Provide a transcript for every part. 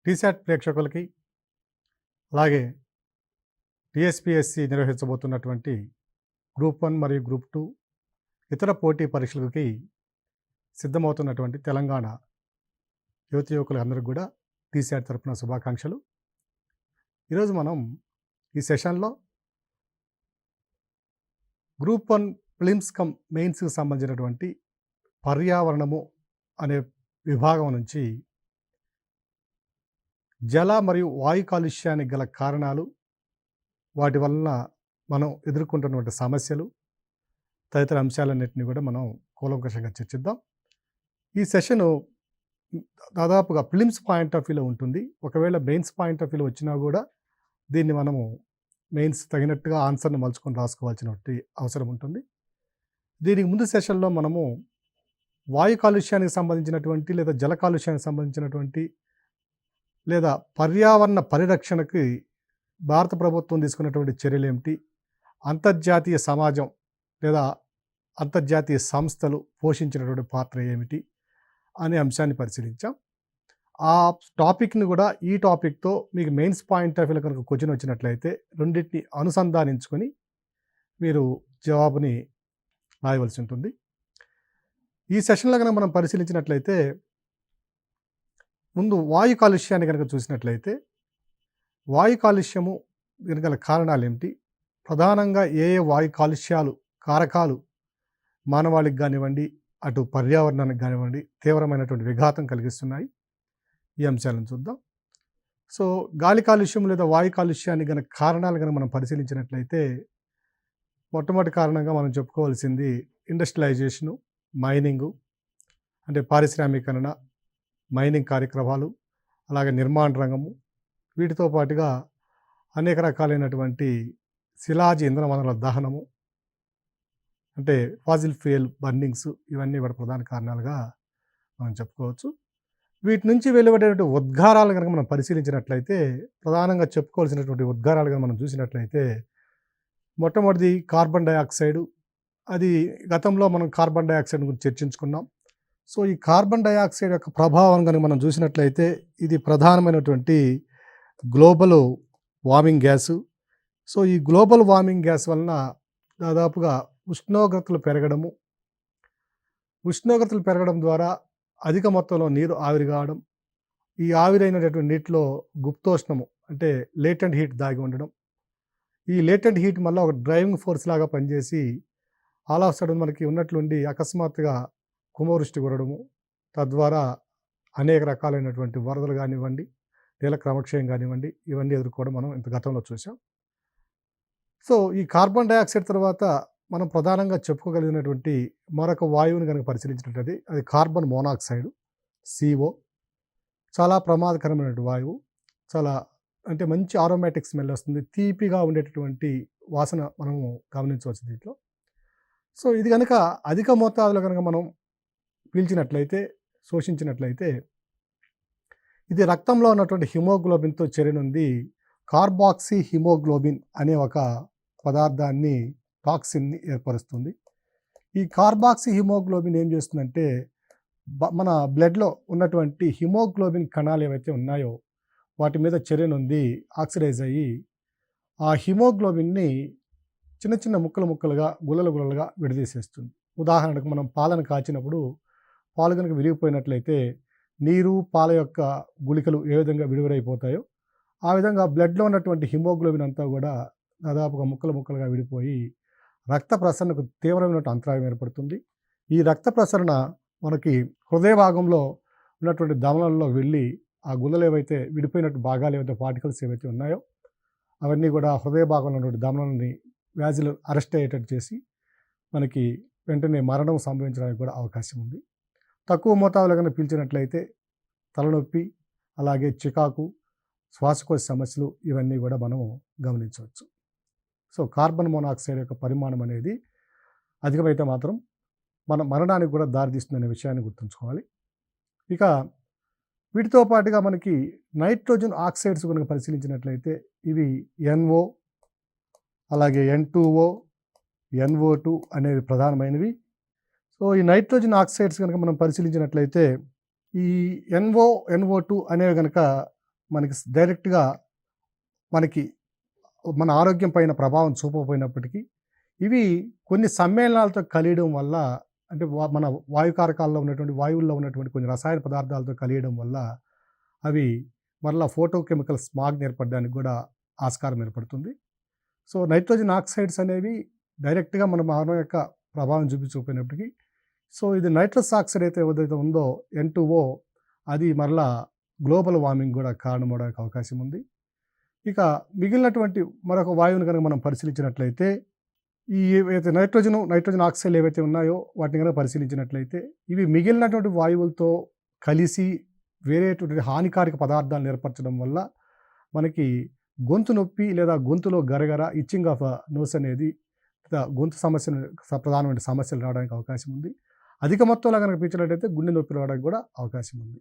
టీశాట్ ప్రేక్షకులకి అలాగే TSPSC నిర్వహించబోతున్నటువంటి group 1 మరియు గ్రూప్ 2 ఇతర పోటీ పరీక్షలకి సిద్ధమవుతున్నటువంటి తెలంగాణ యువతి యువకులందరికీ కూడా టీశాట్ తరపున శుభాకాంక్షలు. ఈరోజు మనం ఈ సెషన్లో గ్రూప్ 1 ప్రిలిమ్స్ కమ్ మెయిన్స్కి సంబంధించినటువంటి పర్యావరణము అనే విభాగం నుంచి జల మరియు వాయు కాలుష్యానికి గల కారణాలు, వాటి వలన మనం ఎదుర్కొంటున్నటువంటి సమస్యలు తదితర అంశాలన్నింటినీ కూడా మనం కూలంకషంగా చర్చిద్దాం. ఈ సెషను దాదాపుగా ప్రిలిమ్స్ పాయింట్ ఆఫ్ వ్యూలో ఉంటుంది. ఒకవేళ మెయిన్స్ పాయింట్ ఆఫ్ వ్యూలో వచ్చినా కూడా దీన్ని మనము మెయిన్స్ తగినట్టుగా ఆన్సర్ని మలుచుకొని రాసుకోవాల్సినటువంటి అవసరం ఉంటుంది. దీనికి ముందు సెషన్లో మనము వాయు కాలుష్యానికి సంబంధించినటువంటి లేదా జల కాలుష్యానికి సంబంధించినటువంటి లేదా పర్యావరణ పరిరక్షణకి భారత ప్రభుత్వం తీసుకున్నటువంటి చర్యలు ఏమిటి, అంతర్జాతీయ సమాజం లేదా అంతర్జాతీయ సంస్థలు పోషించినటువంటి పాత్ర ఏమిటి అనే అంశాన్ని పరిశీలించాం. ఆ టాపిక్ని కూడా ఈ టాపిక్తో మీకు మెయిన్స్ పాయింట్ ఆఫ్ వ్యూలో కనుక క్వశ్చన్ వచ్చినట్లయితే రెండింటిని అనుసంధానించుకొని మీరు జవాబుని రాయవలసి ఉంటుంది. ఈ సెషన్లో కనుక మనం పరిశీలించినట్లయితే ముందు వాయు కాలుష్యాన్ని కనుక చూసినట్లయితే వాయు కాలుష్యము దీనికి గల కారణాలు ఏమిటి, ప్రధానంగా ఏ ఏ వాయు కాలుష్యాలు కారకాలు మానవాళికి కానివ్వండి అటు పర్యావరణానికి కానివ్వండి తీవ్రమైనటువంటి విఘాతం కలిగిస్తున్నాయి, ఈ అంశాలను చూద్దాం. సో గాలి కాలుష్యం లేదా వాయు కాలుష్యానికి గల కారణాలు కనుక మనం పరిశీలించినట్లయితే మొట్టమొదటి కారణంగా మనం చెప్పుకోవాల్సింది ఇండస్ట్రియలైజేషను, మైనింగు అంటే పారిశ్రామికరణ, మైనింగ్ కార్యక్రమాలు, అలాగే నిర్మాణ రంగము, వీటితో పాటుగా అనేక రకాలైనటువంటి శిలాజ ఇంధన వనరుల దహనము అంటే ఫాజిల్ ఫ్యూయల్ బర్నింగ్స్, ఇవన్నీ కూడా ప్రధాన కారణాలుగా మనం చెప్పుకోవచ్చు. వీటి నుంచి వెలువడేటువంటి ఉద్గారాలు కనుక మనం పరిశీలించినట్లయితే ప్రధానంగా చెప్పుకోవాల్సినటువంటి ఉద్గారాలు కనుక మనం చూసినట్లయితే మొట్టమొదటిది కార్బన్ డైఆక్సైడు. అది గతంలో మనం కార్బన్ డైఆక్సైడ్ గురించి చర్చించుకున్నాం. సో ఈ కార్బన్ డైఆక్సైడ్ యొక్క ప్రభావం కనుక మనం చూసినట్లయితే ఇది ప్రధానమైనటువంటి గ్లోబల్ వార్మింగ్ గ్యాసు. సో ఈ గ్లోబల్ వార్మింగ్ గ్యాస్ వలన దాదాపుగా ఉష్ణోగ్రతలు పెరగడం ద్వారా అధిక మొత్తంలో నీరు ఆవిరి కావడం, ఈ ఆవిరైనటువంటి నీటిలో గుప్తోష్ణము అంటే లేటెంట్ హీట్ దాగి ఉండడం, ఈ లేటెంట్ హీట్ మళ్ళీ ఒక డ్రైవింగ్ ఫోర్స్ లాగా పనిచేసి ఆల్ ఆఫ్ సడన్ మనకి ఉన్నట్లుండి అకస్మాత్తుగా కుంభవృష్టి కురడము, తద్వారా అనేక రకాలైనటువంటి వరదలు కానివ్వండి, నేల క్రమక్షయం కానివ్వండి, ఇవన్నీ ఎదుర్కోవడం మనం ఇంత గతంలో చూసాం. సో ఈ కార్బన్ డైఆక్సైడ్ తర్వాత మనం ప్రధానంగా చెప్పుకోగలిగినటువంటి మరొక వాయువుని కనుక పరిశీలించినట్లయితే అది కార్బన్ మోనాక్సైడ్, CO. చాలా ప్రమాదకరమైనటువంటి వాయువు. చాలా అంటే మంచి ఆరోమాటిక్ స్మెల్ వస్తుంది, తీపిగా ఉండేటటువంటి వాసన మనము గమనించవచ్చు దీంట్లో. సో ఇది కనుక అధిక మోతాదులో కనుక మనం పీల్చినట్లయితే, శోషించినట్లయితే ఇది రక్తంలో ఉన్నటువంటి హిమోగ్లోబిన్తో చేరనుంది కార్బాక్సీ హిమోగ్లోబిన్ అనే ఒక పదార్థాన్ని, టాక్సిన్ని ఏర్పరుస్తుంది. ఈ కార్బాక్సీ హిమోగ్లోబిన్ ఏం చేస్తుందంటే మన బ్లడ్లో ఉన్నటువంటి హిమోగ్లోబిన్ కణాలు ఏవైతే ఉన్నాయో వాటి మీద చర్యనుంది ఆక్సిడైజ్ అయ్యి ఆ హిమోగ్లోబిన్ని చిన్న చిన్న ముక్కలుగా గుల్లలుగా విడదీసేస్తుంది. ఉదాహరణకు మనం పాలను కాచినప్పుడు పాలు కనుక విరిగిపోయినట్లయితే నీరు, పాల యొక్క గుళికలు ఏ విధంగా విడివిడైపోతాయో ఆ విధంగా బ్లడ్లో ఉన్నటువంటి హిమోగ్లోబిన్ అంతా కూడా దాదాపుగా ముక్కలుగా విడిపోయి రక్త ప్రసరణకు తీవ్రమైన అంతరాయం ఏర్పడుతుంది. ఈ రక్త ప్రసరణ మనకి హృదయ భాగంలో ఉన్నటువంటి ధమనుల్లో వెళ్ళి ఆ గుల్లలు ఏవైతే విడిపోయినట్టు భాగాలు ఏవైతే పార్టికల్స్ ఏవైతే ఉన్నాయో అవన్నీ కూడా హృదయ భాగంలో ఉన్నటువంటి ధమనులని వ్యాధులు అరెస్ట్ అయ్యేటట్టు చేసి మనకి వెంటనే మరణం సంభవించడానికి కూడా అవకాశం ఉంది. తక్కువ మోతాదులో కనుక పీల్చినట్లయితే తలనొప్పి, అలాగే చికాకు, శ్వాసకోశ సమస్యలు ఇవన్నీ కూడా మనం గమనించవచ్చు. సో కార్బన్ మోనాక్సైడ్ యొక్క పరిమాణం అనేది అధికమైతే మాత్రం మన మరణానికి కూడా దారితీస్తుందనే విషయాన్ని గుర్తుంచుకోవాలి. ఇక వీటితో పాటుగా మనకి నైట్రోజన్ ఆక్సైడ్స్ కనుక పరిశీలించినట్లయితే ఇవి NO, అలాగే N2O, NO2 అనేవి ప్రధానమైనవి. సో ఈ నైట్రోజన్ ఆక్సైడ్స్ కనుక మనం పరిశీలించినట్లయితే ఈ NO, NO2 అనేవి కనుక మనకి డైరెక్ట్‌గా మనకి మన ఆరోగ్యం పైన ప్రభావం చూపకపోయినప్పటికీ, ఇవి కొన్ని సమ్మేళనాలతో కలియడం వల్ల అంటే మన వాయు కారకాల్లో ఉన్నటువంటి వాయువుల్లో ఉన్నటువంటి కొన్ని రసాయన పదార్థాలతో కలియడం వల్ల అవి మరలా ఫోటో కెమికల్ స్మాగ్ ఏర్పడడానికి కూడా ఆస్కారం ఏర్పడుతుంది. సో, నైట్రోజన్ ఆక్సైడ్స్ అనేవి డైరెక్ట్‌గా మన మానవ యొక్క ప్రభావం చూపించకపోయినప్పటికీ, సో, ఇది నైట్రస్ ఆక్సైడ్ ఏదైతే ఉందో N2O అది మరలా గ్లోబల్ వార్మింగ్ కూడా కారణమవడానికి అవకాశం ఉంది. ఇక మిగిలినటువంటి మరొక వాయువుని కనుక మనం పరిశీలించినట్లయితే, ఈ ఏవైతే నైట్రోజన్ ఆక్సైడ్లు ఏవైతే ఉన్నాయో వాటిని కనుక పరిశీలించినట్లయితే, ఇవి మిగిలినటువంటి వాయువులతో కలిసి వేరేటువంటి హానికారక పదార్థాలను ఏర్పరచడం వల్ల మనకి గొంతు నొప్పి లేదా గొంతులో గరగర ఇచ్చింగ్ ఆఫ్ నోస్ అనేది గొంతు సమస్యలు ప్రధానమైన సమస్యలు రావడానికి అవకాశం ఉంది. అధిక మొత్తంలో కనుక పీల్చినట్లయితే గుండె నొప్పి రావడానికి కూడా అవకాశం ఉంది.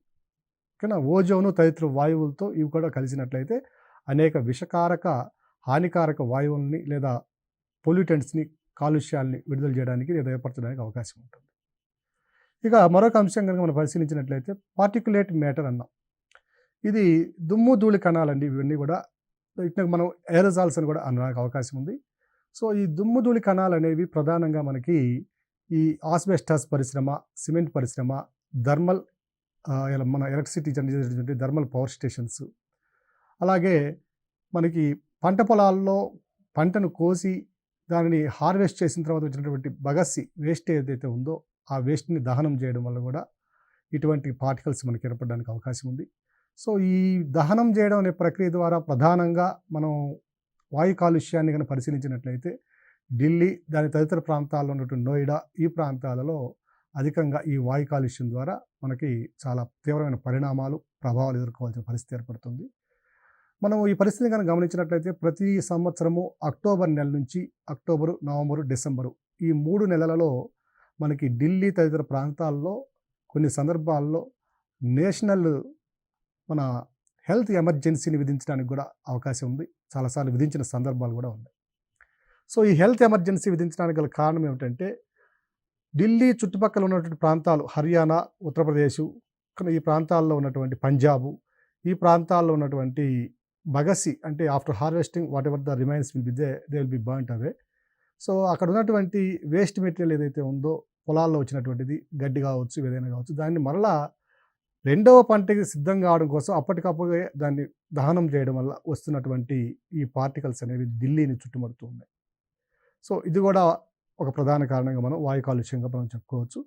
ఓకేనా. ఓజోను తదితర వాయువులతో ఇవి కూడా కలిసినట్లయితే అనేక విషకారక హానికారక వాయువుల్ని లేదా పొల్యూటెంట్స్ని కాలుష్యాల్ని విడుదల చేయడానికి లేదా ఏర్పరచడానికి అవకాశం ఉంటుంది. ఇక మరొక అంశం కనుక మనం పరిశీలించినట్లయితే పార్టికులేట్ మ్యాటర్ అన్నాం. ఇది దుమ్ము ధూళి కణాలండి. ఇవన్నీ కూడా ఇట్లా మనం ఏరోజాల్స్ అని కూడా అనడానికి అవకాశం ఉంది. సో, ఈ దుమ్ము ధూళి కణాలు అనేవి ప్రధానంగా మనకి ఈ ఆస్బెస్టాస్ పరిశ్రమ, సిమెంట్ పరిశ్రమ, థర్మల్ మన ఎలక్ట్రిసిటీ జనరేట్ చేసేటువంటి థర్మల్ పవర్ స్టేషన్స్, అలాగే మనకి పంట పొలాల్లో పంటను కోసి దానిని హార్వెస్ట్ చేసిన తర్వాత వచ్చినటువంటి బగస్సి వేస్ట్ ఏదైతే ఉందో ఆ వేస్ట్ని దహనం చేయడం వల్ల కూడా ఇటువంటి పార్టికల్స్ మనకి ఏర్పడడానికి అవకాశం ఉంది. సో, ఈ దహనం చేయడం అనే ప్రక్రియ ద్వారా ప్రధానంగా మనం వాయు కాలుష్యాన్ని కనుక పరిశీలించినట్లయితే ఢిల్లీ దాని తదితర ప్రాంతాల్లో ఉన్నటువంటి నోయిడా ఈ ప్రాంతాలలో అధికంగా ఈ వాయు కాలుష్యం ద్వారా మనకి చాలా తీవ్రమైన పరిణామాలు ప్రభావాలు ఎదుర్కోవాల్సిన పరిస్థితి ఏర్పడుతుంది. మనం ఈ పరిస్థితిని కనుక గమనించినట్లయితే ప్రతి సంవత్సరము అక్టోబర్ నెల నుంచి అక్టోబరు, నవంబరు, డిసెంబరు ఈ 3 నెలలలో మనకి ఢిల్లీ తదితర ప్రాంతాల్లో కొన్ని సందర్భాల్లో నేషనల్ మన హెల్త్ ఎమర్జెన్సీని విధించడానికి కూడా అవకాశం ఉంది. చాలాసార్లు విధించిన సందర్భాలు కూడా ఉన్నాయి. సో, ఈ హెల్త్ ఎమర్జెన్సీ విధించడానికి గల కారణం ఏమిటంటే ఢిల్లీ చుట్టుపక్కల ఉన్నటువంటి ప్రాంతాలు హర్యానా, ఉత్తరప్రదేశ్ ఈ ప్రాంతాల్లో ఉన్నటువంటి పంజాబు ఈ ప్రాంతాల్లో ఉన్నటువంటి బగసి అంటే after harvesting what ever the remains will be they will B burnt away. So, అక్కడ ఉన్నటువంటి వేస్ట్ మెటీరియల్ ఏదైతే ఉందో పొలాల్లో వచ్చినటువంటిది గడ్డి కావచ్చు ఏదైనా కావచ్చు దాన్ని మరలా రెండవ పంటకి సిద్ధం కావడం కోసం అప్పటికప్పుడే దాన్ని దహనం చేయడం వల్ల వస్తున్నటువంటి ఈ పార్టికల్స్ అనేవి ఢిల్లీని చుట్టుముడుతూ ఉన్నాయి. సో, ఇది కూడా ఒక ప్రధాన కారణంగా మనం వాయు కాలుష్యంగా మనం చెప్పుకోవచ్చు.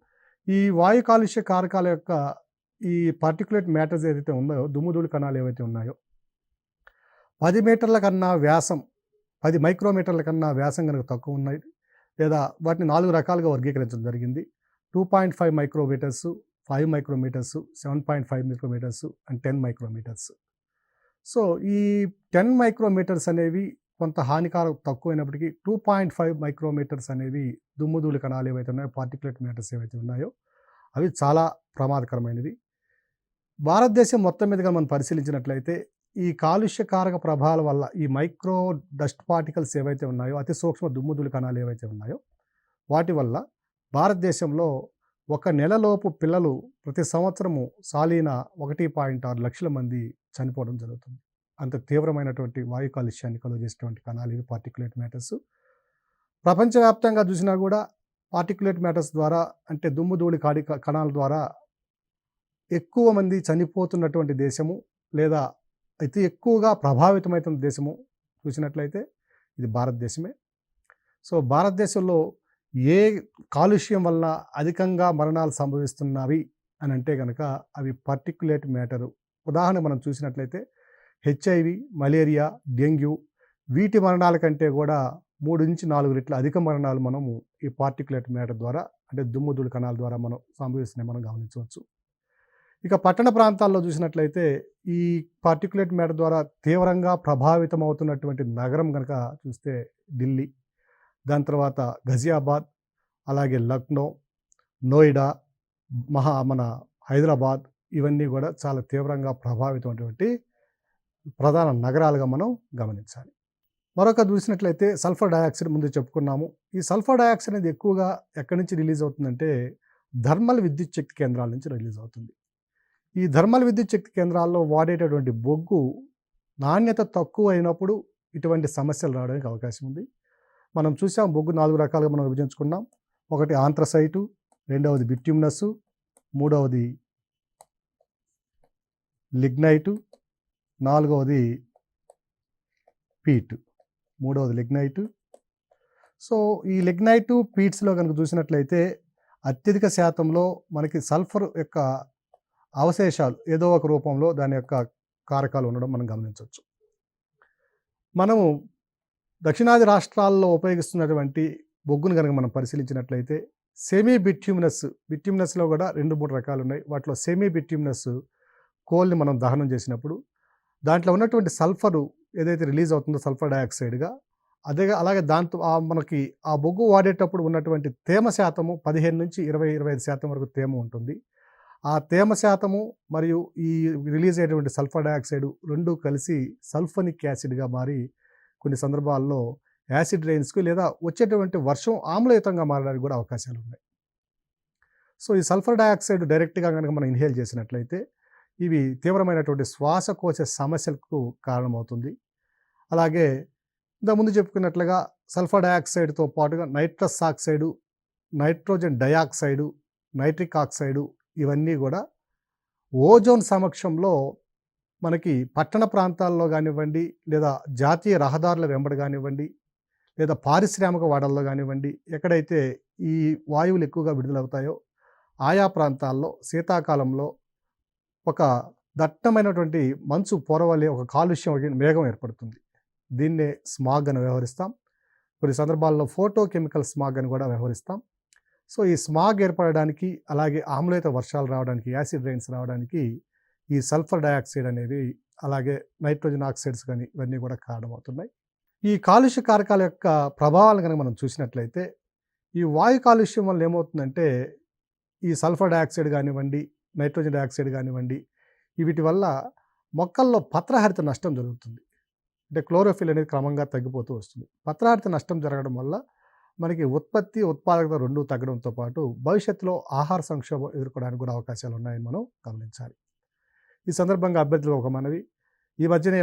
ఈ వాయు కాలుష్య కారకాల యొక్క ఈ పార్టికులేట్ మ్యాటర్స్ ఏదైతే ఉన్నాయో దుమ్ము ధూళి కణాలు ఏవైతే ఉన్నాయో 10 మీటర్ల కన్నా వ్యాసం 10 మైక్రోమీటర్ల కన్నా వ్యాసం కనుక తక్కువ ఉన్నాయి లేదా వాటిని 4 రకాలుగా వర్గీకరించడం జరిగింది. 2.5 micrometres, 5 micrometres, 7.5 micrometres and 10 micrometres. So, ఈ 10 మైక్రోమీటర్స్ అనేవి కొంత హానికారం తక్కువైనప్పటికీ 2.5 మైక్రోమీటర్స్ అనేవి దుమ్ము ధూళి కణాలు ఏవైతే ఉన్నాయో పార్టికులేట్ మ్యాటర్స్ ఏవైతే ఉన్నాయో అవి చాలా ప్రమాదకరమైనవి. భారతదేశం మొత్తం మీదుగా మనం పరిశీలించినట్లయితే ఈ కాలుష్యకారక ప్రభావాల వల్ల ఈ మైక్రో డస్ట్ పార్టికల్స్ ఏవైతే ఉన్నాయో అతి సూక్ష్మ దుమ్ము ధూళి కణాలు ఏవైతే ఉన్నాయో వాటి వల్ల భారతదేశంలో ఒక నెలలోపు పిల్లలు ప్రతి సంవత్సరము సాలీన 1.6 లక్షల మంది చనిపోవడం జరుగుతుంది. అంత తీవ్రమైనటువంటి వాయు కాలుష్యాన్ని కలుగజేసేటువంటి కణాలు ఇవి పార్టికులేట్ మ్యాటర్స్. ప్రపంచవ్యాప్తంగా చూసినా కూడా పార్టికులేట్ మ్యాటర్స్ ద్వారా అంటే దుమ్ము ధూళి కణాల ద్వారా ఎక్కువ మంది చనిపోతున్నటువంటి దేశము లేదా అతి ఎక్కువగా ప్రభావితమవుతున్న దేశము చూసినట్లయితే ఇది భారతదేశమే. సో, భారతదేశంలో ఏ కాలుష్యం వల్ల అధికంగా మరణాలు సంభవిస్తున్నవి అని అంటే కనుక అవి పార్టికులేట్ మ్యాటరు. ఉదాహరణ మనం చూసినట్లయితే హెచ్ఐవి, మలేరియా, డెంగ్యూ వీటి మరణాల కంటే కూడా 3-4 రెట్ల అధిక మరణాలు మనము ఈ పార్టికులేట్ మ్యాటర్ ద్వారా అంటే దుమ్ము ధూళి కణాల ద్వారా మనం సంభవిస్తున్నాయి మనం గమనించవచ్చు. ఇక పట్టణ ప్రాంతాల్లో చూసినట్లయితే ఈ పార్టికులేట్ మ్యాటర్ ద్వారా తీవ్రంగా ప్రభావితం అవుతున్నటువంటి నగరం కనుక చూస్తే ఢిల్లీ, దాని తర్వాత ఘజియాబాద్, అలాగే లక్నో, నోయిడా, మన హైదరాబాద్ ఇవన్నీ కూడా చాలా తీవ్రంగా ప్రభావితమైనటువంటి ప్రధాన నగరాలుగా మనం గమనించాలి. మరొక చూసినట్లయితే సల్ఫర్ డయాక్సైడ్ ముందు చెప్పుకున్నాము. ఈ సల్ఫర్ డయాక్సైడ్ అనేది ఎక్కువగా ఎక్కడి నుంచి రిలీజ్ అవుతుందంటే థర్మల్ విద్యుత్ శక్తి కేంద్రాల నుంచి రిలీజ్ అవుతుంది. ఈ థర్మల్ విద్యుత్ శక్తి కేంద్రాల్లో వాడేటటువంటి బొగ్గు నాణ్యత తక్కువ అయినప్పుడు ఇటువంటి సమస్యలు రావడానికి అవకాశం ఉంది. మనం చూసాం బొగ్గు 4 రకాలుగా మనం విభజించుకున్నాం. ఒకటి ఆంథ్రసైటు, రెండవది బిట్యూమినస్, మూడవది లిగ్నైటు, నాలుగవది పీట్. మూడవది లిగ్నైటు. సో ఈ లిగ్నైటు, పీట్స్లో కనుక చూసినట్లయితే అత్యధిక శాతంలో మనకి సల్ఫర్ యొక్క అవశేషాలు ఏదో ఒక రూపంలో దాని యొక్క కారకాలు ఉండడం మనం గమనించవచ్చు. మనము దక్షిణాది రాష్ట్రాల్లో ఉపయోగిస్తున్నటువంటి బొగ్గును కనుక మనం పరిశీలించినట్లయితే సెమీ బిట్యూమినస్లో కూడా 2-3 రకాలు ఉన్నాయి. వాటిలో సెమీ బిట్యూమినస్ కోల్ని మనం దహనం చేసినప్పుడు దాంట్లో ఉన్నటువంటి సల్ఫరు ఏదైతే రిలీజ్ అవుతుందో సల్ఫర్ డయాక్సైడ్గా అలాగే దాంతో మనకి ఆ బొగ్గు వాడేటప్పుడు ఉన్నటువంటి తేమ శాతము 15 నుంచి 20-25% వరకు తేమ ఉంటుంది. ఆ తేమ శాతము మరియు ఈ రిలీజ్ అయ్యేటువంటి సల్ఫర్ డయాక్సైడ్ రెండు కలిసి సల్ఫనిక్ యాసిడ్గా మారి కొన్ని సందర్భాల్లో యాసిడ్ రైన్స్కి లేదా వచ్చేటువంటి వర్షం ఆమ్లయుతంగా మారడానికి కూడా అవకాశాలు ఉన్నాయి. సో ఈ సల్ఫర్ డయాక్సైడ్ డైరెక్ట్గా కనుక మనం ఇన్హేల్ చేసినట్లయితే ఇవి తీవ్రమైనటువంటి శ్వాసకోశ సమస్యలకు కారణమవుతుంది. అలాగే ఇంతకుముందు చెప్పుకున్నట్లుగా సల్ఫర్ డయాక్సైడ్తో పాటుగా nitrous oxide, nitrogen dioxide, nitric oxide ఇవన్నీ కూడా ఓజోన్ సమక్షంలో మనకి పట్టణ ప్రాంతాల్లో కానివ్వండి, లేదా జాతీయ రహదారుల వెంబడి కానివ్వండి, లేదా పారిశ్రామిక వాడల్లో కానివ్వండి, ఎక్కడైతే ఈ వాయువులు ఎక్కువగా విడుదలవుతాయో ఆయా ప్రాంతాల్లో శీతాకాలంలో ఒక దట్టమైనటువంటి మంచు పొర వలె ఒక కాలుష్యం మేఘం ఏర్పడుతుంది. దీన్నే స్మాగ్ అని వ్యవహరిస్తాం. కొన్ని సందర్భాల్లో ఫోటో కెమికల్ స్మాగ్ అని కూడా వ్యవహరిస్తాం. సో ఈ స్మాగ్ ఏర్పడడానికి అలాగే ఆమ్లయుత వర్షాలు రావడానికి, యాసిడ్ రైన్స్ రావడానికి ఈ సల్ఫర్ డయాక్సైడ్ అనేవి అలాగే నైట్రోజన్ ఆక్సైడ్స్ కానీ ఇవన్నీ కూడా కారణమవుతున్నాయి. ఈ కాలుష్య కారకాల యొక్క ప్రభావాలను కనుక మనం చూసినట్లయితే ఈ వాయు కాలుష్యం వల్ల ఏమవుతుందంటే ఈ సల్ఫర్ డయాక్సైడ్ కానివ్వండి, నైట్రోజన్ డయాక్సైడ్ కానివ్వండి, వీటి వల్ల మొక్కల్లో పత్రహరిత నష్టం జరుగుతుంది. అంటే క్లోరోఫిల్ అనేది క్రమంగా తగ్గిపోతూ వస్తుంది. పత్రహరిత నష్టం జరగడం వల్ల మనకి ఉత్పత్తి, ఉత్పాదకత రెండూ తగ్గడంతో పాటు భవిష్యత్తులో ఆహార సంక్షోభం ఎదుర్కోవడానికి కూడా అవకాశాలు ఉన్నాయని మనం గమనించాలి. ఈ సందర్భంగా అభ్యర్థులు ఒక మనవి, ఈ మధ్యనే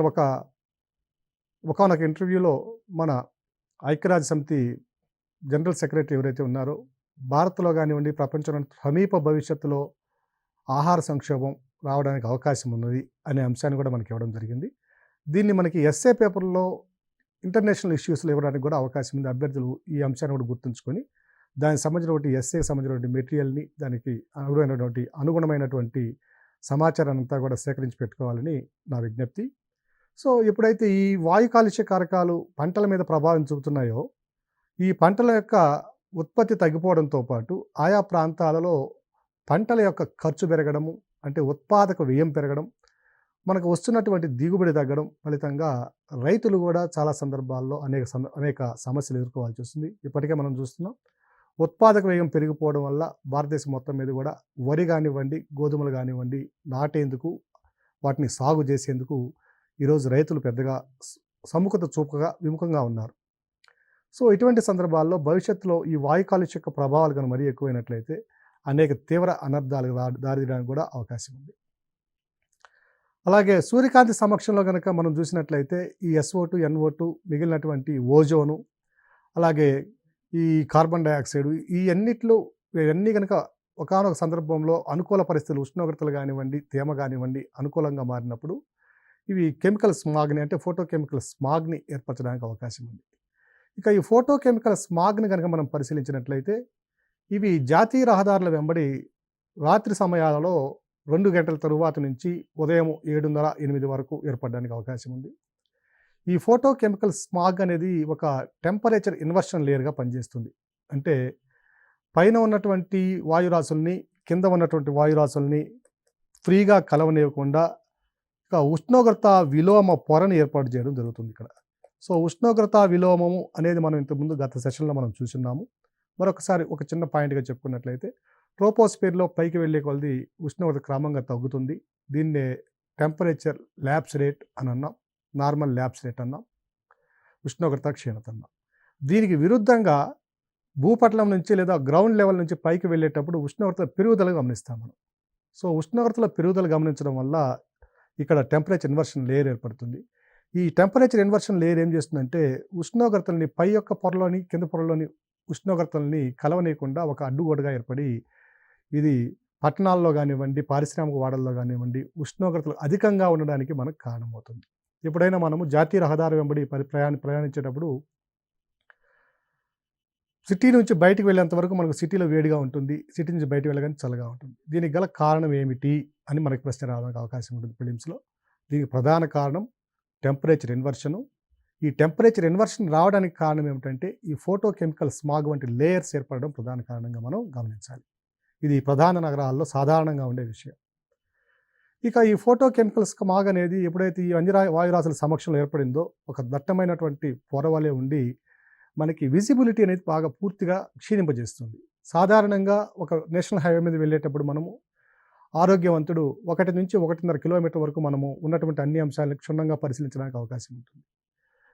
ఒకనొక ఇంటర్వ్యూలో మన ఐక్యరాజ్య సమితి జనరల్ సెక్రటరీ ఎవరైతే ఉన్నారో భారత్లో కానివ్వండి, ప్రపంచంలో సమీప భవిష్యత్తులో ఆహార సంక్షోభం రావడానికి అవకాశం ఉన్నది అనే అంశాన్ని కూడా మనకి ఇవ్వడం జరిగింది. దీన్ని మనకి ఎస్ఏ పేపర్లో ఇంటర్నేషనల్ ఇష్యూస్లో ఇవ్వడానికి కూడా అవకాశం ఉంది. అభ్యర్థులు ఈ అంశాన్ని కూడా గుర్తుంచుకొని దానికి సంబంధించినటువంటి ఎస్ఏకి సంబంధించినటువంటి మెటీరియల్ని, దానికి అనుగుణమైనటువంటి సమాచారాన్ని అంతా కూడా సేకరించి పెట్టుకోవాలని నా విజ్ఞప్తి. సో ఎప్పుడైతే ఈ వాయు కాలుష్య కారకాలు పంటల మీద ప్రభావం చూపుతున్నాయో ఈ పంటల యొక్క ఉత్పత్తి తగ్గిపోవడంతో పాటు ఆయా ప్రాంతాలలో పంటల యొక్క ఖర్చు పెరగడము, అంటే ఉత్పాదక వ్యయం పెరగడం, మనకు వస్తున్నటువంటి దిగుబడి తగ్గడం ఫలితంగా రైతులు కూడా చాలా సందర్భాల్లో అనేక సమస్యలు ఎదుర్కోవాల్సి వస్తుంది. ఇప్పటికే మనం చూస్తున్నాం ఉత్పాదక వ్యయం పెరిగిపోవడం వల్ల భారతదేశం మొత్తం మీద కూడా వరి కానివ్వండి, గోధుమలు కానివ్వండి నాటేందుకు, వాటిని సాగు చేసేందుకు ఈరోజు రైతులు పెద్దగా విముఖంగా ఉన్నారు. సో ఇటువంటి సందర్భాల్లో భవిష్యత్తులో ఈ వాయు కాలుష్య యొక్క ప్రభావాలు కనుక మరీ ఎక్కువైనట్లయితే అనేక తీవ్ర అనర్థాలకు దారితీయడానికి కూడా అవకాశం ఉంది. అలాగే సూర్యకాంతి సమక్షంలో కనుక మనం చూసినట్లయితే ఈ SO2, NO2, మిగిలినటువంటి ఓజోను, అలాగే ఈ కార్బన్ డయాక్సైడ్ ఇవన్నీ కనుక ఒకానొక సందర్భంలో అనుకూల పరిస్థితులు, ఉష్ణోగ్రతలు కానివ్వండి, తేమ కానివ్వండి అనుకూలంగా మారినప్పుడు ఇవి కెమికల్ స్మాగ్ని, అంటే ఫోటో కెమికల్ స్మాగ్ని ఏర్పరచడానికి అవకాశం ఉంది. ఇక ఈ ఫోటో కెమికల్ స్మాగ్ని కనుక మనం పరిశీలించినట్లయితే ఇవి జాతీయ రహదారుల వెంబడి రాత్రి సమయాలలో 2 గంటల తరువాత నుంచి ఉదయం 7:30-8 వరకు ఏర్పడడానికి అవకాశం ఉంది. ఈ ఫోటో కెమికల్ స్మాగ్ అనేది ఒక టెంపరేచర్ ఇన్వర్షన్ లేయర్గా పనిచేస్తుంది. అంటే పైన ఉన్నటువంటి వాయురాశుల్ని, కింద ఉన్నటువంటి వాయురాశుల్ని ఫ్రీగా కలవనివ్వకుండా ఒక ఉష్ణోగ్రత విలోమ పొరని ఏర్పాటు చేయడం జరుగుతుంది ఇక్కడ. సో ఉష్ణోగ్రత విలోమము అనేది మనం ఇంతకుముందు గత సెషన్లో మనం చూస్తున్నాము. మరొకసారి ఒక చిన్న పాయింట్గా చెప్పుకున్నట్లయితే ట్రోపోస్ఫియర్లో పైకి వెళ్ళే కొలది ఉష్ణోగ్రత క్రమంగా తగ్గుతుంది. దీన్నే టెంపరేచర్ ల్యాప్స్ రేట్ అని అన్నాం, నార్మల్ ల్యాప్స్ రేట్ అన్నాం, ఉష్ణోగ్రత క్షీణత అన్నాం. దీనికి విరుద్ధంగా భూపటలం నుంచి లేదా గ్రౌండ్ లెవెల్ నుంచి పైకి వెళ్ళేటప్పుడు ఉష్ణోగ్రత పెరుగుదల గమనిస్తాం మనం. సో ఉష్ణోగ్రతల పెరుగుదల గమనించడం వల్ల ఇక్కడ టెంపరేచర్ ఇన్వర్షన్ లేయర్ ఏర్పడుతుంది. ఈ టెంపరేచర్ ఇన్వర్షన్ లేయర్ ఏం చేస్తుందంటే ఉష్ణోగ్రతల్ని పై యొక్క పొరలోని కింద పొరలోని ఉష్ణోగ్రతల్ని కలవనీయకుండా ఒక అడ్డుగోడగా ఏర్పడి ఇది పట్టణాల్లో కానివ్వండి, పారిశ్రామిక వాడల్లో కానివ్వండి ఉష్ణోగ్రతలు అధికంగా ఉండడానికి మనకు కారణమవుతుంది. ఎప్పుడైనా మనము జాతీయ రహదారి వెంబడి ప్రయాణించేటప్పుడు సిటీ నుంచి బయటికి వెళ్ళేంత వరకు మనకు సిటీలో వేడిగా ఉంటుంది. సిటీ నుంచి బయటికి వెళ్ళగానే చల్లగా ఉంటుంది. దీనికి గల కారణం ఏమిటి అని మనకు ప్రశ్న రావడానికి అవకాశం ఉంటుంది ప్రిలిమ్స్‌లో. దీనికి ప్రధాన కారణం టెంపరేచర్ ఇన్వర్షను. ఈ టెంపరేచర్ ఇన్వర్షన్ రావడానికి కారణం ఏమిటంటే ఈ ఫోటో కెమికల్ స్మాగ్ వంటి లేయర్స్ ఏర్పడడం ప్రధాన కారణంగా మనం గమనించాలి. ఇది ప్రధాన నగరాల్లో సాధారణంగా ఉండే విషయం. ఇక ఈ ఫోటో కెమికల్ స్మాగ్ అనేది ఎప్పుడైతే ఈ వాయురాశుల సమక్షంలో ఏర్పడిందో ఒక దట్టమైనటువంటి పొర వలె ఉండి మనకి విజిబిలిటీ అనేది బాగా పూర్తిగా క్షీణింపజేస్తుంది. సాధారణంగా ఒక నేషనల్ హైవే మీద వెళ్ళేటప్పుడు మనము ఆరోగ్యవంతుడు 1 నుంచి 1.5 కిలోమీటర్ వరకు మనము ఉన్నటువంటి అన్ని అంశాలను క్షుణ్ణంగా పరిశీలించడానికి అవకాశం ఉంటుంది.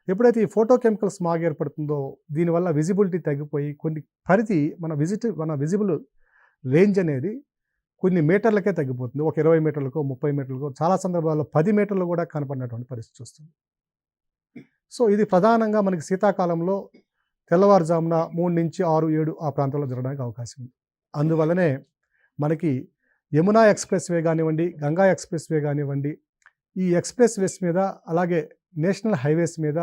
ఎప్పుడైతే ఈ ఫోటో కెమికల్ స్మాగ్ ఏర్పడుతుందో దీనివల్ల విజిబిలిటీ తగ్గిపోయి కొన్ని పరిధి మన విజిబుల్ రేంజ్ అనేది కొన్ని మీటర్లకే తగ్గిపోతుంది. ఒక 20 మీటర్లకో 30 మీటర్లకో చాలా సందర్భాల్లో 10 మీటర్లు కూడా కనపడినటువంటి పరిస్థితి వస్తుంది. సో ఇది ప్రధానంగా మనకి శీతాకాలంలో తెల్లవారుజామున 3 నుంచి 6, 7 ఆ ప్రాంతంలో జరగడానికి అవకాశం ఉంది. అందువల్లనే మనకి యమునా ఎక్స్‌ప్రెస్ వే కానివ్వండి, గంగా ఎక్స్‌ప్రెస్ వే కానివ్వండి, ఈ ఎక్స్‌ప్రెస్ వేస్ మీద అలాగే నేషనల్ హైవేస్ మీద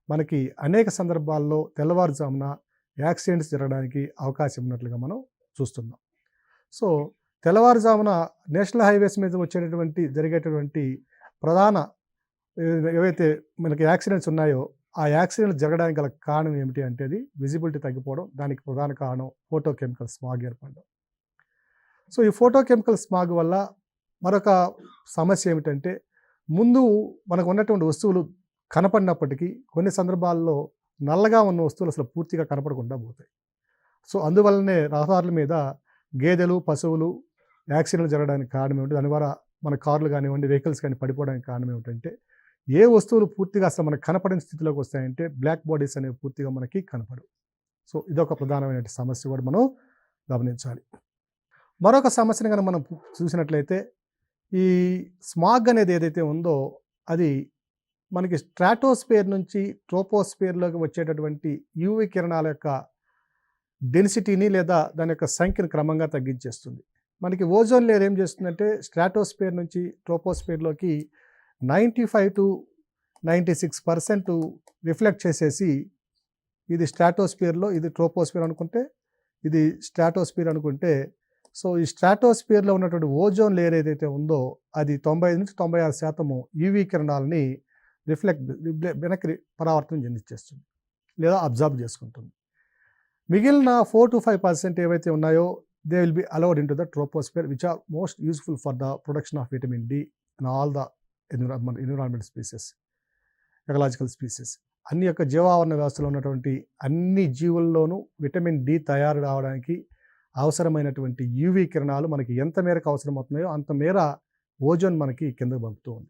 మనకి అనేక సందర్భాల్లో తెల్లవారుజామున యాక్సిడెంట్స్ జరగడానికి అవకాశం ఉన్నట్లుగా మనం చూస్తున్నాం. సో తెల్లవారుజామున నేషనల్ హైవేస్ మీద జరిగేటటువంటి ప్రధాన ఏవైతే మనకి యాక్సిడెంట్స్ ఉన్నాయో ఆ యాక్సిడెంట్లు జరగడానికి గల కారణం ఏమిటి అంటే అది విజిబిలిటీ తగ్గిపోవడం. దానికి ప్రధాన కారణం ఫోటో కెమికల్ స్మాగ్ ఏర్పడడం. సో ఈ ఫోటో కెమికల్ స్మాగ్ వల్ల మరొక సమస్య ఏమిటంటే ముందు మనకు ఉన్నటువంటి వస్తువులు కనపడినప్పటికీ కొన్ని సందర్భాల్లో నల్లగా ఉన్న వస్తువులు అసలు పూర్తిగా కనపడకుండా పోతాయి. సో అందువల్లనే రహదారుల మీద గేదెలు, పశువులు యాక్సిడెంట్లు జరగడానికి కారణం ఏమిటి, దాని ద్వారా మన కార్లు కానివ్వండి, వెహికల్స్ కానీ పడిపోవడానికి కారణం ఏమిటంటే ఏ వస్తువులు పూర్తిగా అసలు మనకు కనపడని స్థితిలోకి వస్తాయంటే బ్లాక్ బాడీస్ అనేవి పూర్తిగా మనకి కనపడవు. సో ఇదొక ప్రధానమైన సమస్య కూడా మనం గమనించాలి. మరొక సమస్యను కనుక మనం చూసినట్లయితే ఈ స్మాగ్ అనేది ఏదైతే ఉందో అది మనకి స్ట్రాటోస్ఫియర్ నుంచి ట్రోపోస్ఫియర్లోకి వచ్చేటటువంటి యూవి కిరణాల యొక్క డెన్సిటీని లేదా దాని యొక్క సంఖ్యను క్రమంగా తగ్గించేస్తుంది. మనకి ఓజోన్ లేయర్ ఏం చేస్తుందంటే స్ట్రాటోస్ఫియర్ నుంచి ట్రోపోస్ఫియర్లోకి 95 to 96% రిఫ్లెక్ట్ చేసేసి ఇది స్ట్రాటోస్ఫియర్లో, ఇది ట్రోపోస్ఫియర్ అనుకుంటే, ఇది స్ట్రాటోస్ఫియర్ అనుకుంటే, సో ఈ స్ట్రాటోస్ఫియర్లో ఉన్నటువంటి ఓజోన్ లేయర్ ఏదైతే ఉందో అది 95 నుంచి 96% యూవీ కిరణాలని వెనక్కి పరావర్తనం చెందించేస్తుంది లేదా అబ్జర్వ్ చేసుకుంటుంది. మిగిలిన 4 to 5% ఏవైతే ఉన్నాయో they will be allowed into the troposphere which are most useful for the production of vitamin D in all the environment species, ecological species. అన్ని యొక్క జీవావరణ వ్యవస్థలో ఉన్నటువంటి అన్ని జీవుల్లోనూ విటమిన్ డి తయారు రావడానికి అవసరమైనటువంటి యూవీ కిరణాలు మనకి ఎంత మేరకు అవసరమవుతున్నాయో అంత మేర ఓజోన్ మనకి కిందకు పంపుతూ ఉంది.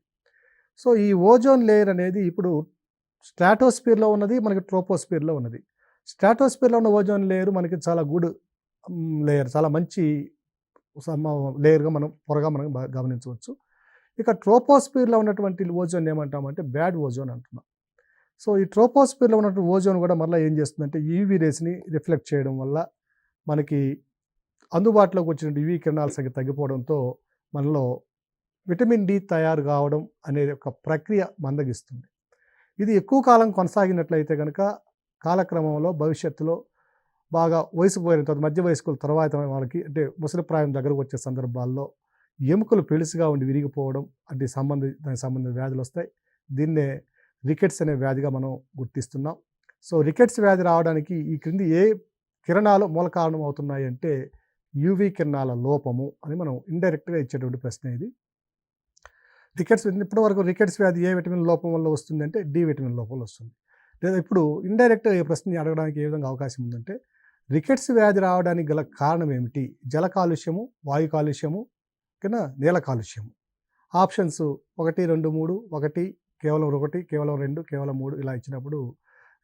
సో ఈ ఓజోన్ లేయర్ అనేది ఇప్పుడు స్ట్రాటోస్ఫియర్లో ఉన్నది, మనకి ట్రోపోస్ఫియర్లో ఉన్నది. స్ట్రాటోస్ఫియర్లో ఉన్న ఓజోన్ లేయర్ మనకి చాలా గుడ్ లేయర్, చాలా మంచి లేయర్గా పొరగా మనం గమనించవచ్చు. ఇక ట్రోపోస్ఫియర్లో ఉన్నటువంటి ఓజోన్ ఏమంటామంటే బ్యాడ్ ఓజోన్ అంటున్నాం. సో ఈ ట్రోపోస్ఫియర్లో ఉన్నటువంటి ఓజోన్ కూడా మళ్ళీ ఏం చేస్తుందంటే యూవీ రేస్ని రిఫ్లెక్ట్ చేయడం వల్ల మనకి అందుబాటులోకి వచ్చిన యూవీ కిరణాల సంఖ్య తగ్గిపోవడంతో మనలో విటమిన్ డి తయారు కావడం అనే ఒక ప్రక్రియ మందగిస్తుంది. ఇది ఎక్కువ కాలం కొనసాగినట్లయితే కనుక కాలక్రమంలో భవిష్యత్తులో బాగా వయసు పోయిన తర్వాత మధ్య వయస్కుల తర్వాత వాళ్ళకి అంటే ముసలిప్రాయం దగ్గరకు వచ్చే సందర్భాల్లో ఎముకలు పెలుసుగా ఉండి విరిగిపోవడం అంటే దానికి సంబంధించిన వ్యాధులు వస్తాయి. దీన్నే రికెట్స్ అనే వ్యాధిగా మనం గుర్తిస్తున్నాం. సో రికెట్స్ వ్యాధి రావడానికి ఈ క్రింది ఏ కిరణాలు మూల కారణం అవుతున్నాయి అంటే యూవీ కిరణాల లోపము అని మనం ఇండైరెక్ట్గా ఇచ్చేటువంటి ప్రశ్న ఇది. ఇప్పటివరకు రికెట్స్ వ్యాధి ఏ విటమిన్ లోపం వల్ల వస్తుంది అంటే డి విటమిన్ లోపం వల్ల వస్తుంది. లేదా ఇప్పుడు ఇండైరెక్ట్గా ఈ ప్రశ్న అడగడానికి ఏ విధంగా అవకాశం ఉందంటే రికెట్స్ వ్యాధి రావడానికి గల కారణం ఏమిటి? జల కాలుష్యము, వాయు కాలుష్యము, నేల కాలుష్యము. ఆప్షన్స్ 1, 2, 3, 1, కేవలం 1, కేవలం 2, కేవలం 3 ఇలా ఇచ్చినప్పుడు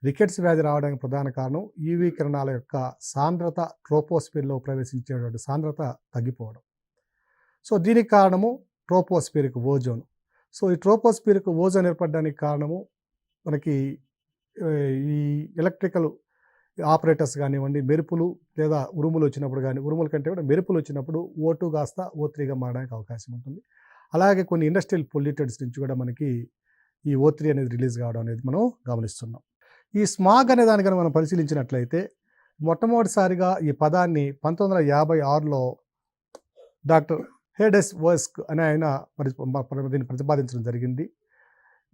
రికెట్స్ వ్యాధి రావడానికి ప్రధాన కారణం యూవీ కిరణాల యొక్క సాంద్రత ట్రోపోస్ఫియర్లో ప్రవేశించేటువంటి సాంద్రత తగ్గిపోవడం. సో దీనికి కారణము ట్రోపోస్ఫిరిక్ ఓజోన్. సో ఈ ట్రోపోస్ఫిరిక్ ఓజోన్ ఏర్పడడానికి కారణము మనకి ఈ ఎలక్ట్రికల్ ఆపరేటర్స్ కానివ్వండి, మెరుపులు లేదా ఉరుములు వచ్చినప్పుడు కానీ, ఉరుముల కంటే కూడా మెరుపులు వచ్చినప్పుడు O2 కాస్త O3గా మారడానికి అవకాశం ఉంటుంది. అలాగే కొన్ని ఇండస్ట్రియల్ పొల్యూటెడ్స్ నుంచి కూడా మనకి ఈ O3 అనేది రిలీజ్ కావడం అనేది మనం గమనిస్తున్నాం. ఈ స్మాగ్ అనే దాన్ని కనుక మనం పరిశీలించినట్లయితే మొట్టమొదటిసారిగా ఈ పదాన్ని 1956లో డాక్టర్ హేడెస్ వర్స్క్ అనే ఆయన దీన్ని ప్రతిపాదించడం జరిగింది.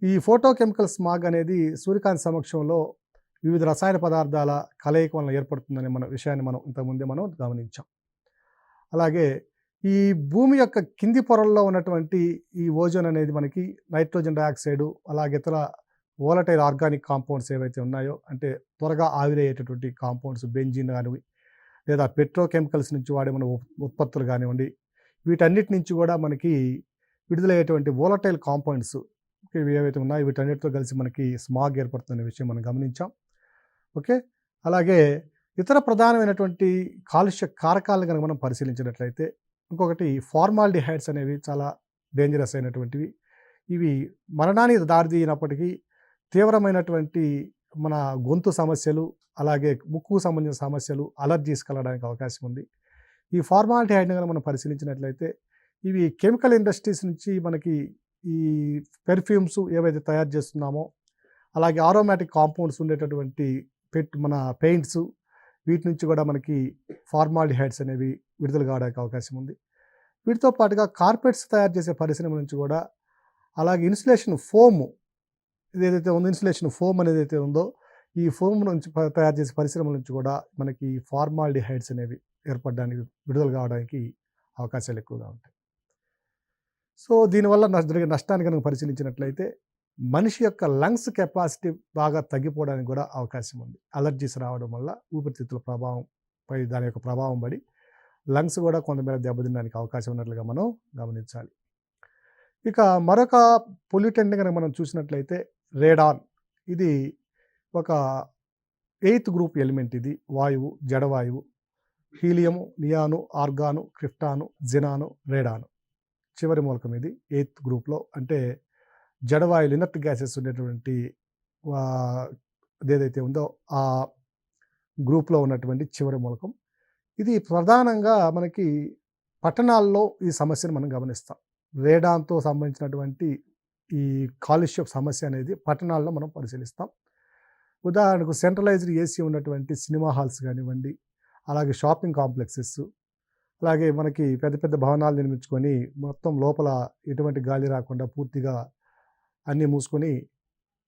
ఈ ఫోటోకెమికల్ స్మాగ్ అనేది సూర్యకాంతి సమక్షంలో వివిధ రసాయన పదార్థాల కలయిక వలన ఏర్పడుతుందనే విషయాన్ని మనం ఇంతకుముందే మనం గమనించాం. అలాగే ఈ భూమి యొక్క కింది పొరల్లో ఉన్నటువంటి ఈ ఓజోన్ అనేది మనకి నైట్రోజన్ డయాక్సైడ్, అలాగే ఇతర వోలటైల్ ఆర్గానిక్ కాంపౌండ్స్ ఏవైతే ఉన్నాయో, అంటే త్వరగా ఆవిరయ్యేటటువంటి కాంపౌండ్స్, బెంజిన్ కానివి లేదా పెట్రోకెమికల్స్ నుంచి వాడే మన ఉత్పత్తులు కానివ్వండి, వీటన్నిటి నుంచి కూడా మనకి విడుదలయ్యేటువంటి వోలటైల్ కాంపౌండ్స్ ఇవి ఏవైతే ఉన్నాయో వీటన్నిటితో కలిసి మనకి స్మాగ్ ఏర్పడుతున్న విషయం మనం గమనించాం. ఓకే, అలాగే ఇతర ప్రధానమైనటువంటి కాలుష్య కారకాలను కనుక మనం పరిశీలించినట్లయితే ఇంకొకటి ఫార్మాల్డిహైడ్స్ అనేవి చాలా డేంజరస్ అయినటువంటివి. ఇవి మరణానికి దారితీయినప్పటికీ తీవ్రమైనటువంటి మన గొంతు సమస్యలు, అలాగే ముక్కుకు సంబంధించిన సమస్యలు, అలర్జీస్ కలగడానికి అవకాశం ఉంది. ఈ ఫార్మాల్డిహైడ్ని కనుక మనం పరిశీలించినట్లయితే ఇవి కెమికల్ ఇండస్ట్రీస్ నుంచి మనకి ఈ పెర్ఫ్యూమ్స్ ఏవైతే తయారు చేస్తున్నామో, అలాగే ఆరోమాటిక్ కాంపౌండ్స్ ఉండేటటువంటి మన పెయింట్స్, వీటి నుంచి కూడా మనకి ఫార్మాల్డిహైడ్స్ అనేవి విడుదల కావడానికి అవకాశం ఉంది. వీటితో పాటుగా కార్పెట్స్ తయారు చేసే పరిశ్రమ నుంచి కూడా, అలాగే ఇన్సులేషన్ ఫోమ్ ఏదైతే ఉందో, ఇన్సులేషన్ ఫోమ్ అనేది అయితే ఉందో, ఈ ఫోమ్ నుంచి తయారు చేసే పరిశ్రమల నుంచి కూడా మనకి ఫార్మాల్డిహైడ్స్ అనేవి ఏర్పడడానికి, విడుదల కావడానికి అవకాశాలు ఎక్కువగా ఉంటాయి. సో దీనివల్ల జరిగే నష్టాన్ని కనుక పరిశీలించినట్లయితే మనిషి యొక్క లంగ్స్ కెపాసిటీ బాగా తగ్గిపోవడానికి కూడా అవకాశం ఉంది. అలర్జీస్ రావడం వల్ల ఊపిరితిత్తుల ప్రభావంపై దాని యొక్క ప్రభావం పడి లంగ్స్ కూడా కొంతమేర దెబ్బతినడానికి అవకాశం ఉన్నట్లుగా మనం గమనించాలి. ఇక మరొక పొల్యూటెంట్ని కనుక మనం చూసినట్లయితే రేడాన్. ఇది ఒక 8th గ్రూప్ ఎలిమెంట్. ఇది వాయువు, జడవాయువు. Helium, నియాను, organ, క్రిప్టాను, జినాను, రేడాను. చివరి మూలకం ఇది 8th గ్రూప్లో. అంటే జడవాయువులు, ఇనర్ట్ గ్యాసెస్ ఉండేటువంటి ఏదైతే ఉందో ఆ గ్రూప్లో ఉన్నటువంటి చివరి మూలకం. ఇది ప్రధానంగా మనకి పట్టణాల్లో ఈ సమస్యను మనం గమనిస్తాం. రేడాన్తో సంబంధించినటువంటి ఈ కాలుష్య సమస్య అనేది పట్టణాల్లో మనం పరిశీలిస్తాం. ఉదాహరణకు సెంట్రలైజ్డ్ ఏసీ ఉన్నటువంటి సినిమా హాల్స్ కానివ్వండి, అలాగే షాపింగ్ కాంప్లెక్సెస్, అలాగే మనకి పెద్ద పెద్ద భవనాలు నిర్మించుకొని మొత్తం లోపల ఎటువంటి గాలి రాకుండా పూర్తిగా అన్నీ మూసుకొని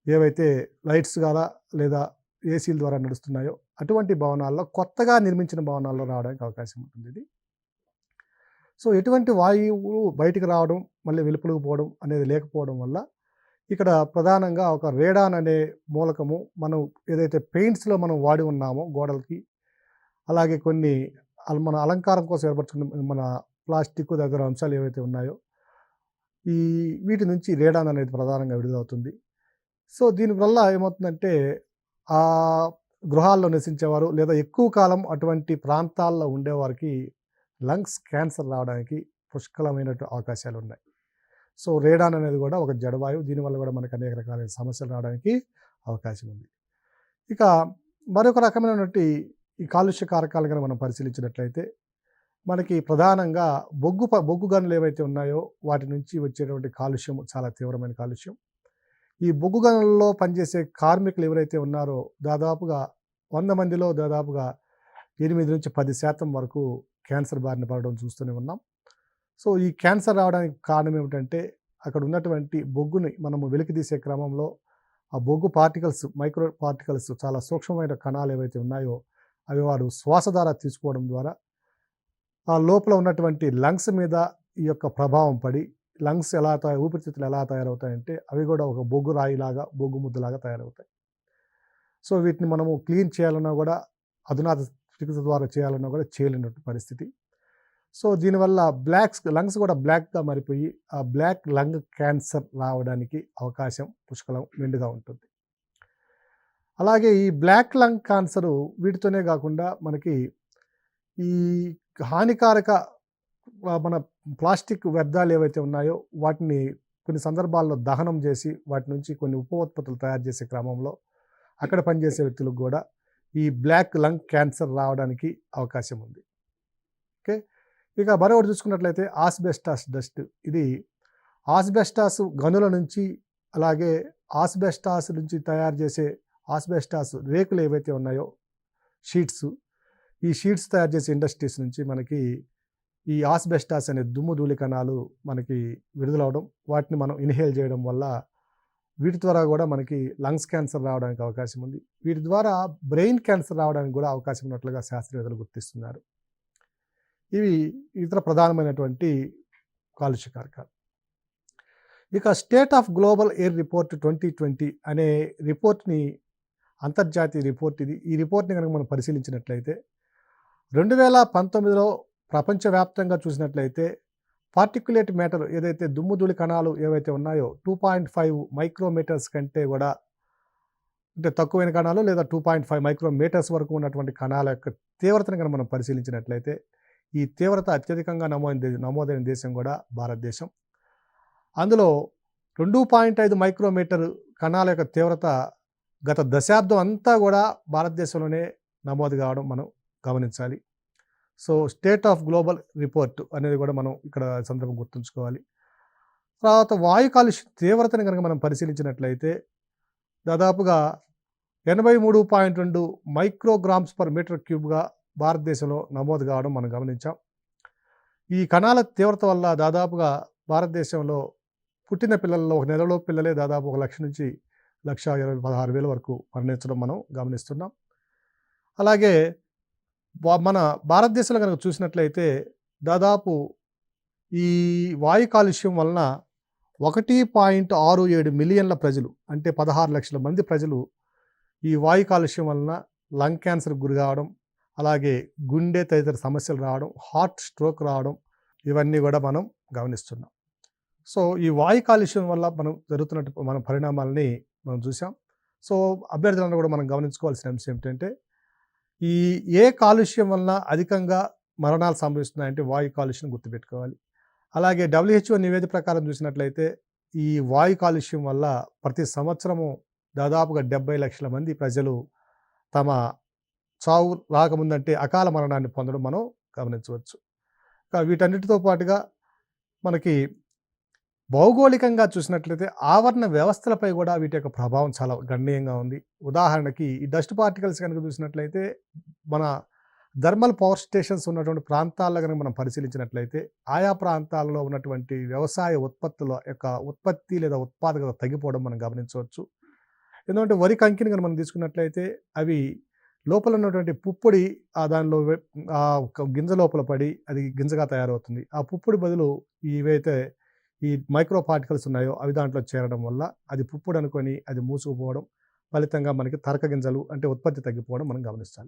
ఏవైతే లైట్స్ ద్వారా లేదా ఏసీల ద్వారా నడుస్తున్నాయో అటువంటి భవనాల్లో, కొత్తగా నిర్మించిన భవనాల్లో రావడానికి అవకాశం ఉంటుంది ఇది. సో ఎటువంటి వాయువులు బయటికి రావడం, మళ్ళీ వెలుపలకు పోవడం అనేది లేకపోవడం వల్ల ఇక్కడ ప్రధానంగా ఒక రేడాన్ అనే మూలకము మనం ఏదైతే పెయింట్స్లో మనం వాడి ఉన్నామో గోడలకి, అలాగే కొన్ని మన అలంకారం కోసం ఏర్పరచుకున్న మన ప్లాస్టిక్ దగ్గర అంశాలు ఏవైతే ఉన్నాయో వీటి నుంచి రేడాన్ అనేది ప్రధానంగా విడుదలవుతుంది. సో దీనివల్ల ఏమవుతుందంటే ఆ గృహాల్లో నివసించేవారు లేదా ఎక్కువ కాలం అటువంటి ప్రాంతాల్లో ఉండేవారికి లంగ్స్ క్యాన్సర్ రావడానికి పుష్కలమైన అవకాశాలు ఉన్నాయి. సో రేడాన్ అనేది కూడా ఒక జడవాయువు. దీనివల్ల కూడా మనకు అనేక రకాలైన సమస్యలు రావడానికి అవకాశం ఉంది. ఇక మరొక రకమైనటువంటి ఈ కాలుష్య కారకాలు కనుక మనం పరిశీలించినట్లయితే మనకి ప్రధానంగా బొగ్గు గనులు ఏవైతే ఉన్నాయో వాటి నుంచి వచ్చేటువంటి కాలుష్యం చాలా తీవ్రమైన కాలుష్యం. ఈ బొగ్గు గనులలో పనిచేసే కార్మికులు ఎవరైతే ఉన్నారో దాదాపుగా 100 మందిలో దాదాపుగా 8 నుంచి 10% వరకు క్యాన్సర్ బారిన పడడం చూస్తూనే ఉన్నాం. సో ఈ క్యాన్సర్ రావడానికి కారణం ఏమిటంటే అక్కడ ఉన్నటువంటి బొగ్గుని మనము వెలికితీసే క్రమంలో ఆ బొగ్గు పార్టికల్స్, మైక్రో పార్టికల్స్, చాలా సూక్ష్మమైన కణాలు ఏవైతే ఉన్నాయో అవి వారు శ్వాస ద్వారా తీసుకోవడం ద్వారా ఆ లోపల ఉన్నటువంటి లంగ్స్ మీద ఈ యొక్క ప్రభావం పడి లంగ్స్ ఊపిరితిత్తులు ఎలా తయారవుతాయంటే అవి కూడా ఒక బొగ్గు రాయిలాగా, బొగ్గు ముద్దలాగా తయారవుతాయి. సో వీటిని మనము క్లీన్ చేయాలన్నా కూడా, అధునాత చికిత్స ద్వారా చేయాలన్నా కూడా చేయలేనటువంటి పరిస్థితి. సో దీనివల్ల లంగ్స్ కూడా బ్లాక్గా మారిపోయి ఆ బ్లాక్ లంగ్ క్యాన్సర్ రావడానికి అవకాశం పుష్కలం మెండుగా ఉంటుంది. అలాగే ఈ బ్లాక్ లంగ్ క్యాన్సరు వీటితోనే కాకుండా మనకి ఈ హానికారక మన ప్లాస్టిక్ వ్యర్థాలు ఏవైతే ఉన్నాయో వాటిని కొన్ని సందర్భాల్లో దహనం చేసి వాటి నుంచి కొన్ని ఉప ఉత్పత్తులు తయారు చేసే క్రమంలో అక్కడ పనిచేసే వ్యక్తులకు కూడా ఈ బ్లాక్ లంగ్ క్యాన్సర్ రావడానికి అవకాశం ఉంది. ఓకే. ఇక మరొకటి చూసుకున్నట్లయితే ఆస్బెస్టాస్ డస్ట్. ఇది ఆస్బెస్టాస్ గనుల నుంచి, అలాగే ఆస్బెస్టాస్ నుంచి తయారు చేసే ఆస్బెస్టాస్ రేకులు ఏవైతే ఉన్నాయో షీట్స్, ఈ షీట్స్ తయారు చేసే ఇండస్ట్రీస్ నుంచి మనకి ఈ ఆస్బెస్టాస్ అనే దుమ్ము ధూళి కణాలు మనకి విడుదలవడం, వాటిని మనం ఇన్హేల్ చేయడం వల్ల వీటి ద్వారా కూడా మనకి లంగ్స్ క్యాన్సర్ రావడానికి అవకాశం ఉంది. వీటి ద్వారా బ్రెయిన్ క్యాన్సర్ రావడానికి కూడా అవకాశం ఉన్నట్లుగా శాస్త్రవేత్తలు గుర్తిస్తున్నారు. ఇవి ఇతర ప్రధానమైనటువంటి కాలుష్య కారకాలు. ఇక state of global air report 2020 అనే రిపోర్ట్ని, అంతర్జాతీయ రిపోర్ట్ ఇది. ఈ రిపోర్ట్ని కనుక మనం పరిశీలించినట్లయితే 2019లో ప్రపంచవ్యాప్తంగా చూసినట్లయితే పార్టిక్యులేట్ మ్యాటర్ ఏదైతే దుమ్ము ధూళి కణాలు ఏవైతే ఉన్నాయో 2.5 మైక్రోమీటర్స్ కంటే కూడా అంటే తక్కువైన కణాలు లేదా 2.5 మైక్రోమీటర్స్ వరకు ఉన్నటువంటి కణాల యొక్క తీవ్రతను కనుక మనం పరిశీలించినట్లయితే ఈ తీవ్రత అత్యధికంగా నమోదైన దేశం కూడా భారతదేశం. అందులో 2.5 మైక్రోమీటర్ కణాల యొక్క తీవ్రత గత దశాబ్దం అంతా కూడా భారతదేశంలోనే నమోదు కావడం మనం గమనించాలి. So state of global report అనేది కూడా మనం ఇక్కడ సందర్భం గుర్తుంచుకోవాలి. తర్వాత వాయు కాలుష్య తీవ్రతను కనుక మనం పరిశీలించినట్లయితే దాదాపుగా 83.2 మైక్రోగ్రామ్స్ పర్ మీటర్ క్యూబ్గా భారతదేశంలో నమోదు కావడం మనం గమనించాం. ఈ కణాల తీవ్రత వల్ల దాదాపుగా భారతదేశంలో పుట్టిన పిల్లల్లో ఒక నెలలో పిల్లలే దాదాపు 1 లక్ష నుంచి 1,16,000 వరకు మరణించడం మనం గమనిస్తున్నాం. అలాగే మన భారతదేశంలో కనుక చూసినట్లయితే దాదాపు ఈ వాయు కాలుష్యం వలన 1.67 మిలియన్ల ప్రజలు, అంటే 16 లక్షల మంది ప్రజలు ఈ వాయు కాలుష్యం వలన లంగ్ క్యాన్సర్కి గురి కావడం, అలాగే గుండె తదితర సమస్యలు రావడం, హార్ట్ స్ట్రోక్ రావడం, ఇవన్నీ కూడా మనం గమనిస్తున్నాం. సో ఈ వాయు కాలుష్యం వల్ల మనం జరుగుతున్నట్టు మన పరిణామాలని మనం చూసాం. సో అభ్యర్థులను కూడా మనం గమనించుకోవాల్సిన అంశం ఏమిటంటే ఈ ఏ కాలుష్యం వలన అధికంగా మరణాలు సంభవిస్తున్నాయంటే వాయు కాలుష్యం గుర్తుపెట్టుకోవాలి. అలాగే WHO నివేదిక ప్రకారం చూసినట్లయితే ఈ వాయు కాలుష్యం వల్ల ప్రతి సంవత్సరము దాదాపుగా 70 లక్షల మంది ప్రజలు తమ చావు రాకముందంటే అకాల మరణాన్ని పొందడం మనం గమనించవచ్చు. వీటన్నిటితో పాటుగా మనకి భౌగోళికంగా చూసినట్లయితే ఆవరణ వ్యవస్థలపై కూడా వీటి యొక్క ప్రభావం చాలా గణనీయంగా ఉంది. ఉదాహరణకి ఈ డస్ట్ పార్టికల్స్ కనుక చూసినట్లయితే మన థర్మల్ పవర్ స్టేషన్స్ ఉన్నటువంటి ప్రాంతాల్లో కనుక మనం పరిశీలించినట్లయితే ఆయా ప్రాంతాల్లో ఉన్నటువంటి వ్యవసాయ ఉత్పత్తుల యొక్క ఉత్పత్తి లేదా ఉత్పాదకత తగ్గిపోవడం మనం గమనించవచ్చు. ఎందుకంటే వరి కంకిని కనుక మనం తీసుకున్నట్లయితే అవి లోపల ఉన్నటువంటి పుప్పొడి దానిలో గింజ లోపల పడి అది గింజగా తయారవుతుంది. ఆ పుప్పొడి బదులు ఇవైతే ఈ మైక్రో పార్టికల్స్ ఉన్నాయో అవి దాంట్లో చేరడం వల్ల అది పుప్పొడి అనుకొని అది మూసుకుపోవడం, ఫలితంగా మనకి తరక గింజలు అంటే ఉత్పత్తి తగ్గిపోవడం మనం గమనిస్తాం.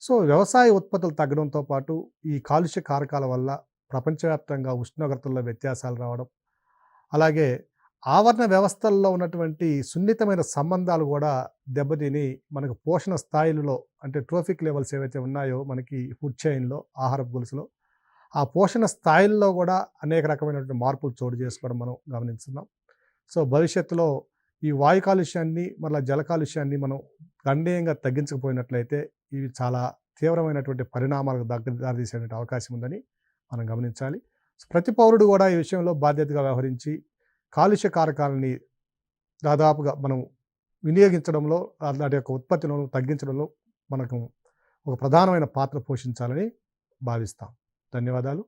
సో వ్యవసాయ ఉత్పత్తులు తగ్గడంతో పాటు ఈ కాలుష్య కారకాల వల్ల ప్రపంచవ్యాప్తంగా ఉష్ణోగ్రతల్లో వ్యత్యాసాలు రావడం, అలాగే ఆవరణ వ్యవస్థల్లో ఉన్నటువంటి సున్నితమైన సంబంధాలు కూడా దెబ్బతిని మనకు పోషణ స్థాయిలలో అంటే ట్రోఫిక్ లెవెల్స్ ఏవైతే ఉన్నాయో మనకి ఫుడ్ చైన్లో, ఆహారపు గొలుసులో ఆ పోషణ స్థాయిల్లో కూడా అనేక రకమైనటువంటి మార్పులు చోటు చేసుకోవడం మనం గమనిస్తున్నాం. సో భవిష్యత్తులో ఈ వాయు కాలుష్యాన్ని మళ్ళీ జల కాలుష్యాన్ని మనం గణనీయంగా తగ్గించకపోయినట్లయితే ఇవి చాలా తీవ్రమైనటువంటి పరిణామాలకు దారితీసేటువంటి అవకాశం ఉందని మనం గమనించాలి. ప్రతి పౌరుడు కూడా ఈ విషయంలో బాధ్యతగా వ్యవహరించి కాలుష్య కారకాలని దాదాపుగా మనం వినియోగించడంలో, వాటి యొక్క ఉత్పత్తిని తగ్గించడంలో మనకు ఒక ప్రధానమైన పాత్ర పోషించాలని భావిస్తాం. ధన్యవాదాలు.